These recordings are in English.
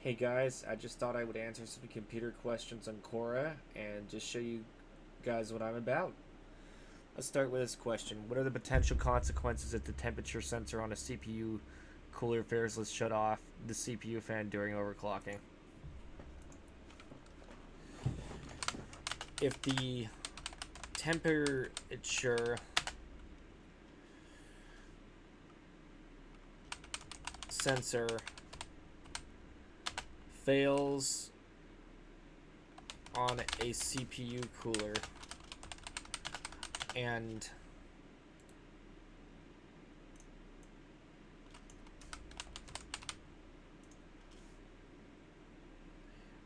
Hey guys, I just thought I would answer some computer questions on Quora and just show you guys what I'm about. Let's start with this question. What are the potential consequences if the temperature sensor on a CPU cooler fails to shut off the CPU fan during overclocking? If the temperature sensor fails on a CPU cooler and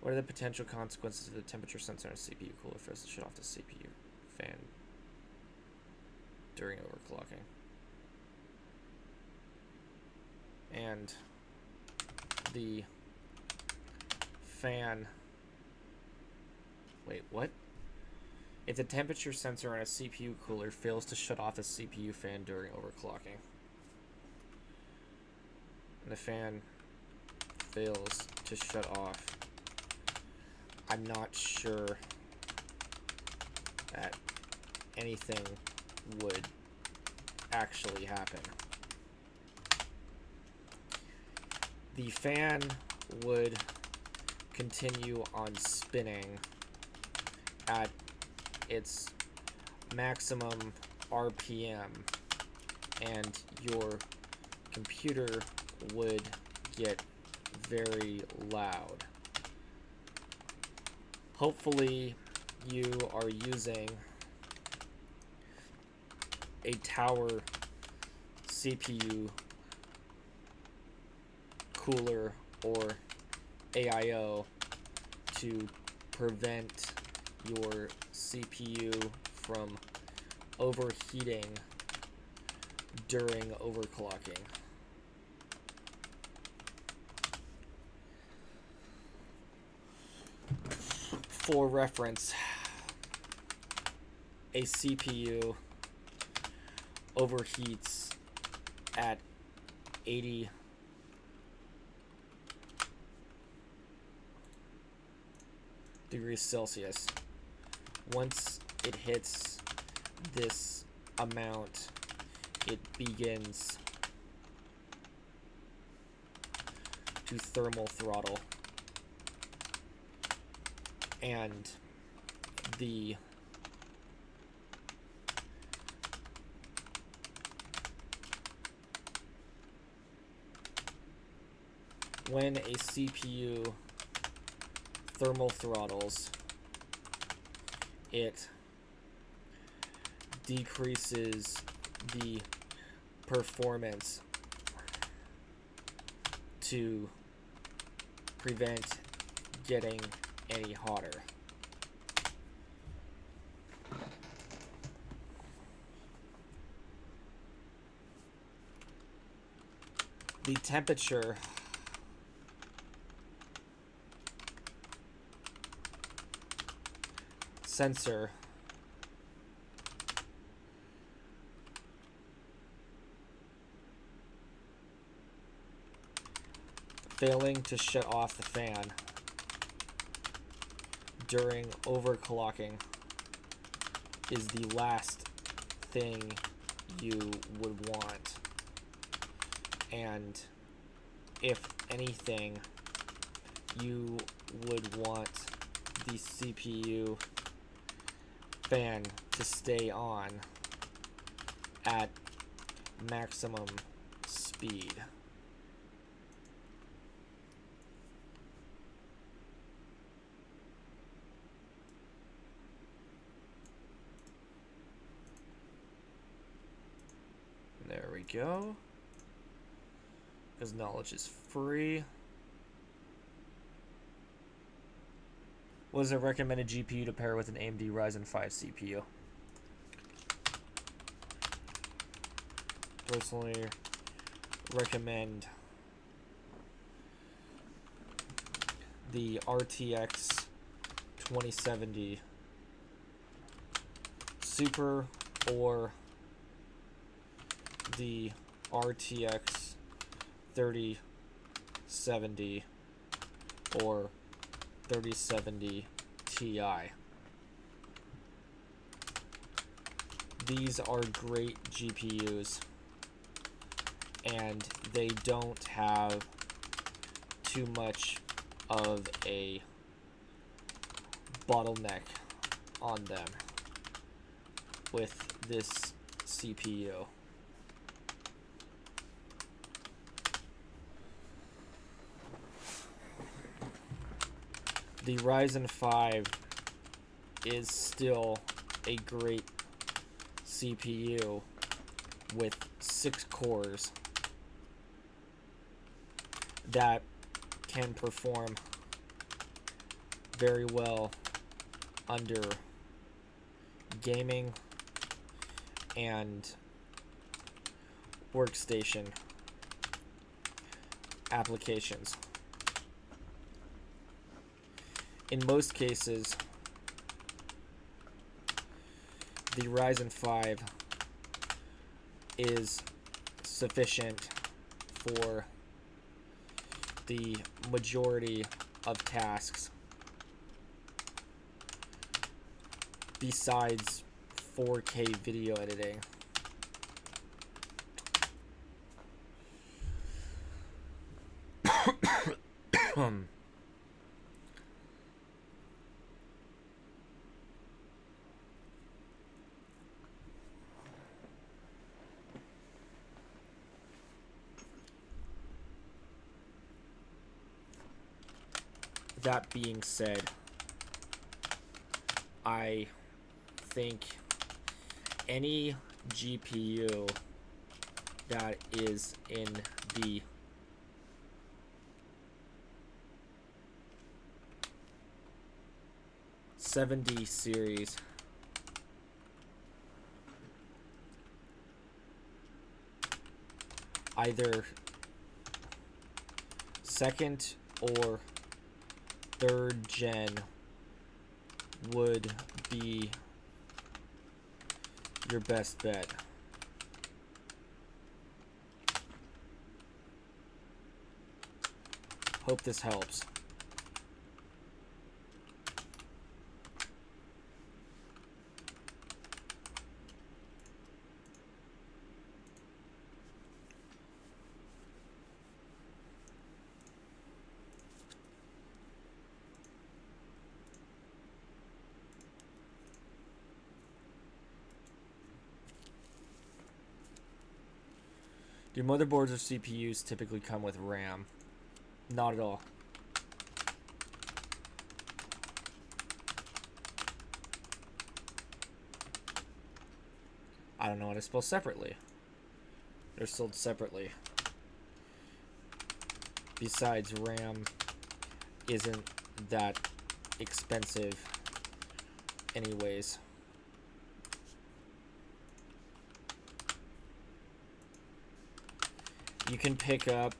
what are the potential consequences of the temperature sensor on a CPU cooler fails to shut off the CPU fan during overclocking? And the fan. Wait, what? If the temperature sensor on a CPU cooler fails to shut off the CPU fan during overclocking, and the fan fails to shut off, I'm not sure that anything would actually happen. The fan would continue on spinning at its maximum RPM, and your computer would get very loud. Hopefully, you are using a tower CPU cooler or AIO to prevent your CPU from overheating during overclocking. For reference, a CPU overheats at 80 degrees Celsius. Once it hits this amount, it begins to thermal throttle, and the when a CPU thermal throttles, it decreases the performance to prevent getting any hotter. The temperature sensor failing to shut off the fan during overclocking is the last thing you would want. And if anything, you would want the CPU fan to stay on at maximum speed. There we go. Because knowledge is free. What is a recommended GPU to pair with an AMD Ryzen 5 CPU? Personally recommend the RTX 2070 Super or the RTX 3070 or 3070 Ti. These are great GPUs, and they don't have too much of a bottleneck on them with this CPU. The Ryzen 5 is still a great CPU with 6 cores that can perform very well under gaming and workstation applications. In most cases, the Ryzen 5 is sufficient for the majority of tasks besides 4K video editing. That being said, I think any GPU that is in the '70 series either second or third gen would be your best bet. Hope this helps. Do motherboards or CPUs typically come with RAM? Not at all. I don't know how to spell separately. They're sold separately. Besides, RAM isn't that expensive anyways. You can pick up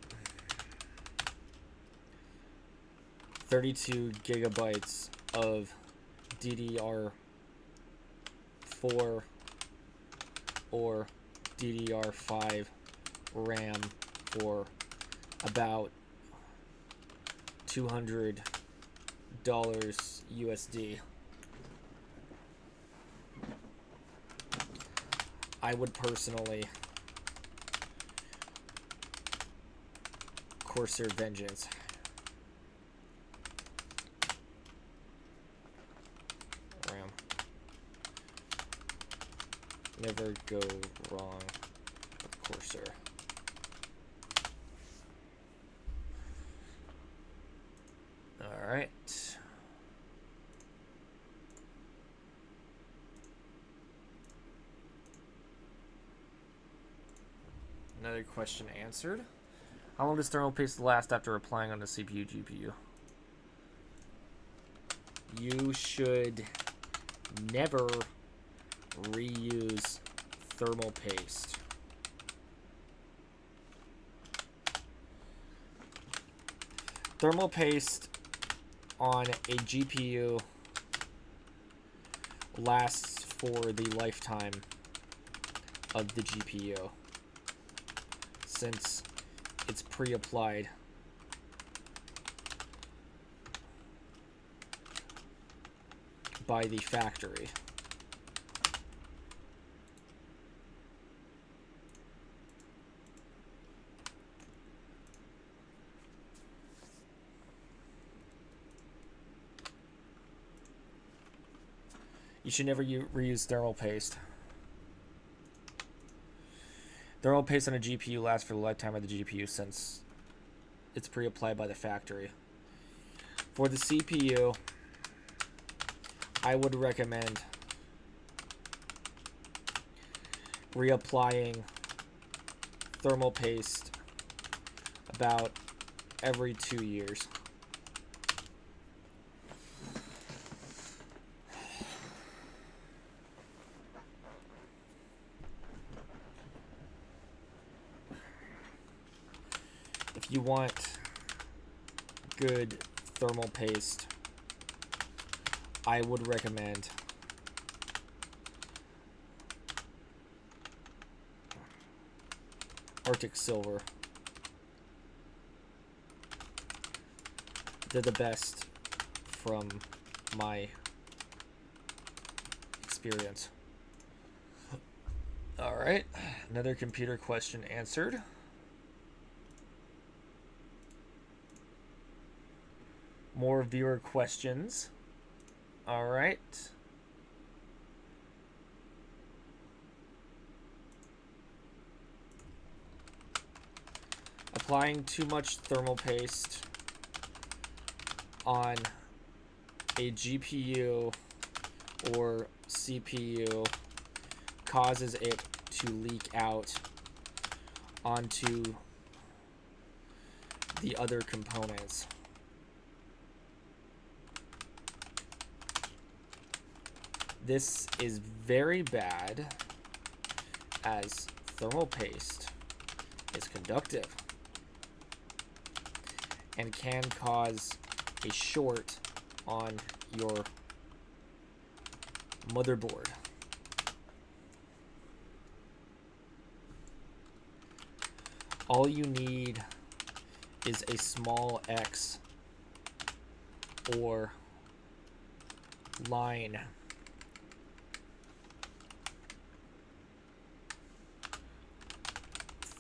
32 gigabytes of DDR4 or DDR5 RAM for about $200 USD. I would personally Corsair Vengeance. RAM. Never go wrong with Corsair. Alright. Another question answered. How long does thermal paste last after applying on the CPU, GPU? You should never reuse thermal paste. Thermal paste on a GPU lasts for the lifetime of the GPU, since it's pre-applied. by the factory. You should never reuse thermal paste. Thermal paste on a GPU lasts for the lifetime of the GPU since it's pre-applied by the factory. For the CPU, I would recommend reapplying thermal paste about every 2 years. If you want good thermal paste, I would recommend Arctic Silver. They're the best from my experience. All right, another computer question answered. More viewer questions. All right. Applying too much thermal paste on a GPU or CPU causes it to leak out onto the other components. This is very bad as thermal paste is conductive and can cause a short on your motherboard. All you need is a small X or line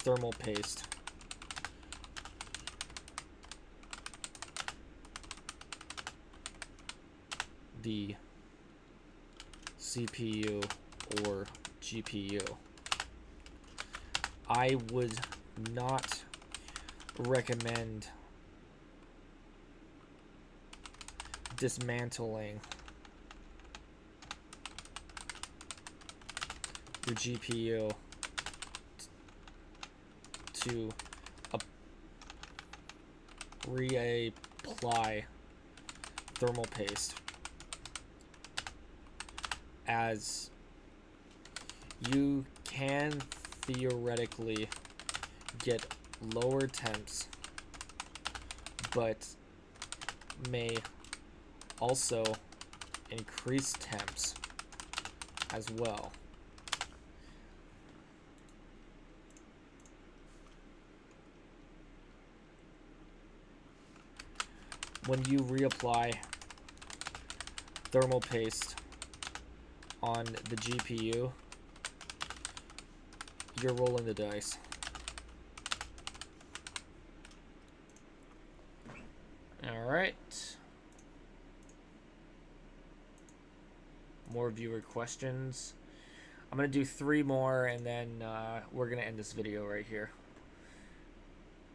thermal paste the CPU or GPU. I would not recommend dismantling your GPU to reapply thermal paste, as you can theoretically get lower temps but may also increase temps as well. When you reapply thermal paste on the GPU, you're rolling the dice. All right. More viewer questions. I'm going to do 3 more and then we're going to end this video right here.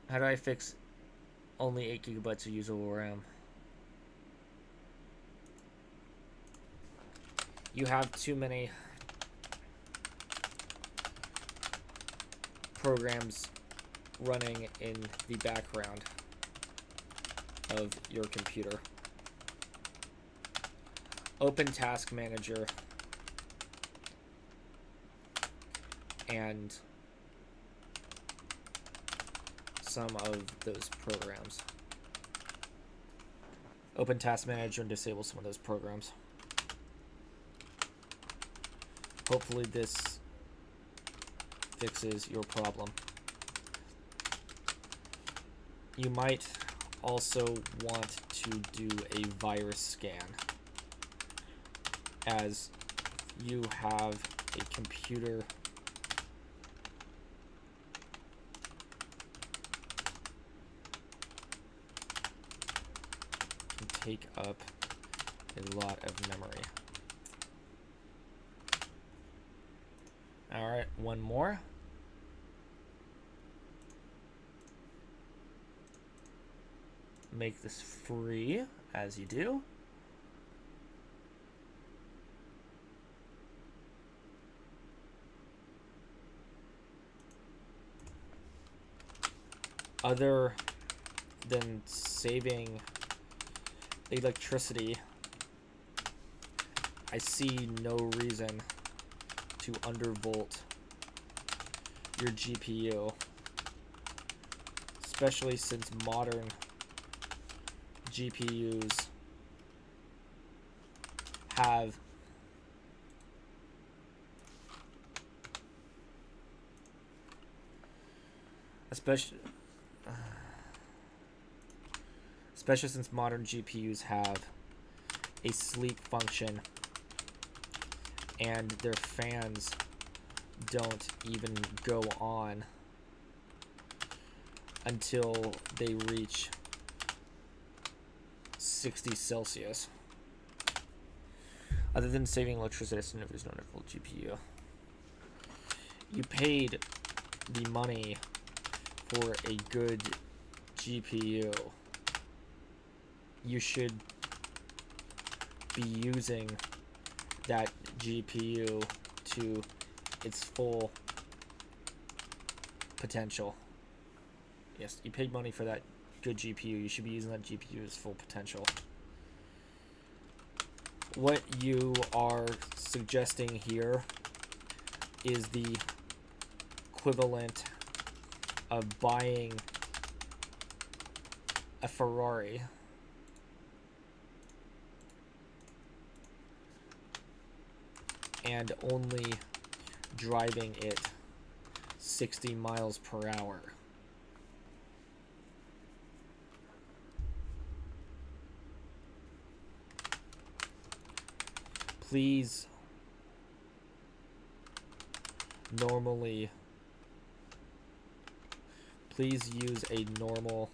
How do I fix only 8 gigabytes of usable RAM? You have too many programs running in the background of your computer. Open Task Manager and some of those programs. Open Task Manager and disable some of those programs. Hopefully this fixes your problem. You might also want to do a virus scan as you have a computer can take up a lot of memory. All right, one more. Make this free, as you do. Other than saving electricity, I see no reason to undervolt your GPU, especially since modern GPUs have especially since modern GPUs have a sleep function and their fans don't even go on until they reach 60 Celsius. Other than saving electricity, there's no nickel GPU. You paid the money for a good GPU. You should be using that GPU to its full potential. Yes, you paid money for that good GPU. You should be using that GPU's full potential. What you are suggesting here is the equivalent of buying a Ferrari and only driving it 60 miles per hour. Please use a normal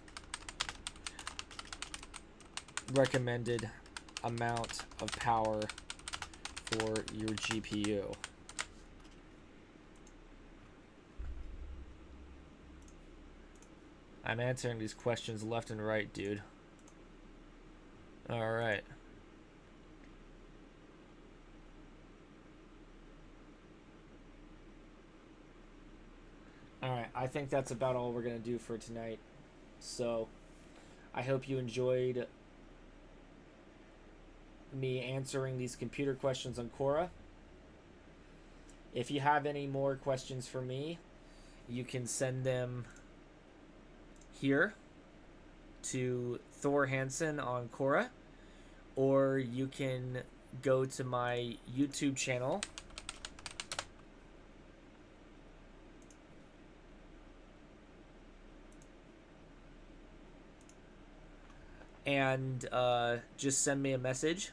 recommended amount of power for your GPU. I'm answering these questions left and right, dude. All right. Alright, I think that's about all we're going to do for tonight. So, I hope you enjoyed me answering these computer questions on Quora. If you have any more questions for me, you can send them here to Thor Hansen on Quora, or you can go to my YouTube channel and just send me a message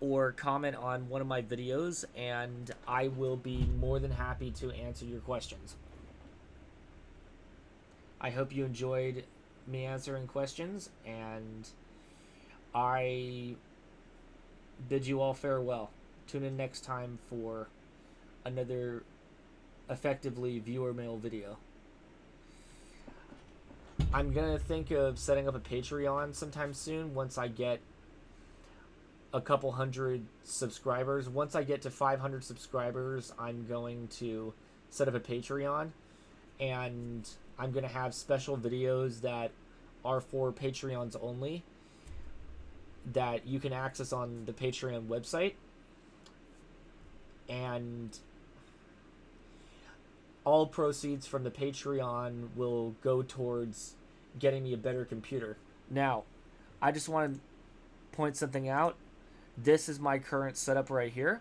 or comment on one of my videos, and I will be more than happy to answer your questions. I hope you enjoyed me answering questions, and I bid you all farewell. Tune in next time for another effectively viewer mail video. I'm gonna think of setting up a Patreon sometime soon once I get a couple hundred subscribers. Once I get to 500 subscribers, I'm going to set up a Patreon, and I'm gonna have special videos that are for Patreons only that you can access on the Patreon website, and all proceeds from the Patreon will go towards getting me a better computer. Now, I just want to point something out. This is my current setup right here.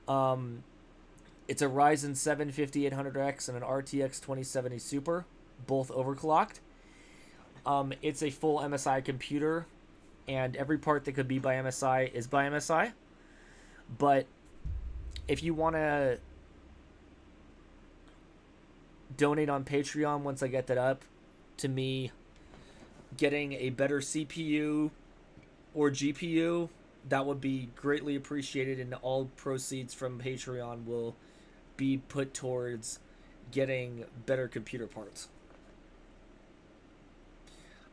It's a Ryzen 7 5800X and an RTX 2070 Super, both overclocked. It's a full MSI computer, and every part that could be by MSI is by MSI. But if you want to donate on Patreon once I get that up, to me, getting a better CPU or GPU, that would be greatly appreciated, and all proceeds from Patreon will be put towards getting better computer parts.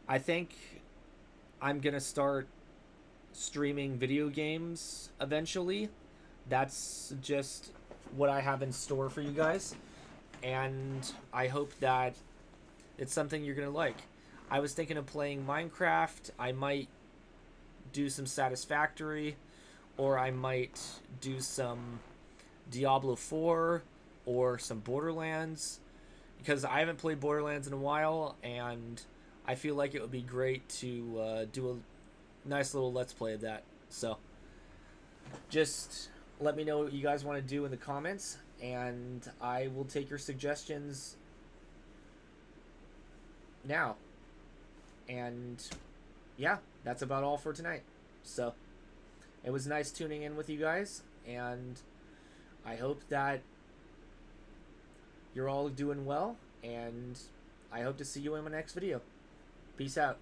I think I'm going to start streaming video games eventually. That's just what I have in store for you guys. And I hope that it's something you're going to like. I was thinking of playing Minecraft. I might do some Satisfactory, or I might do some Diablo 4 or some Borderlands, because I haven't played Borderlands in a while, and I feel like it would be great to do a nice little Let's Play of that. So just let me know what you guys want to do in the comments, and I will take your suggestions now. And yeah, that's about all for tonight. So it was nice tuning in with you guys, and I hope that you're all doing well, and I hope to see you in my next video. Peace out.